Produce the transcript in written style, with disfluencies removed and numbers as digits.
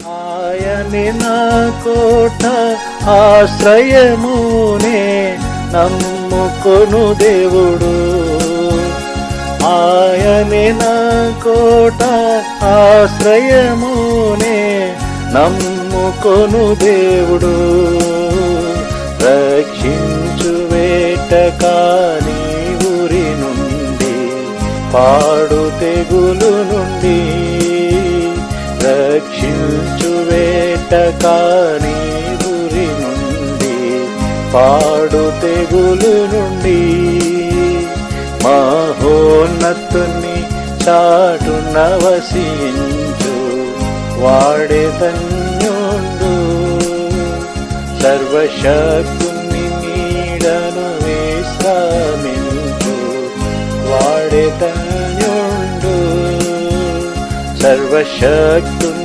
ఆయనే నా కోట ఆశ్రయమునే నమ్ముకొను దేవుడు. ఆయనే నా కోట ఆశ్రయమునే నమ్ముకొను దేవుడు. రక్షించు వేటకాని ఊరి నుండి పాడు తెగులు నుండి, రక్షించు వేటకాని ఊరి నుండి పాడు తెగులు నుండి, మహోన్నతుని చాటున వసించు వాడే ధన్యుండు. సర్వశక్తుని నీడను విశ్రమించు వాడే ధన్యుండు. సర్వశక్తుని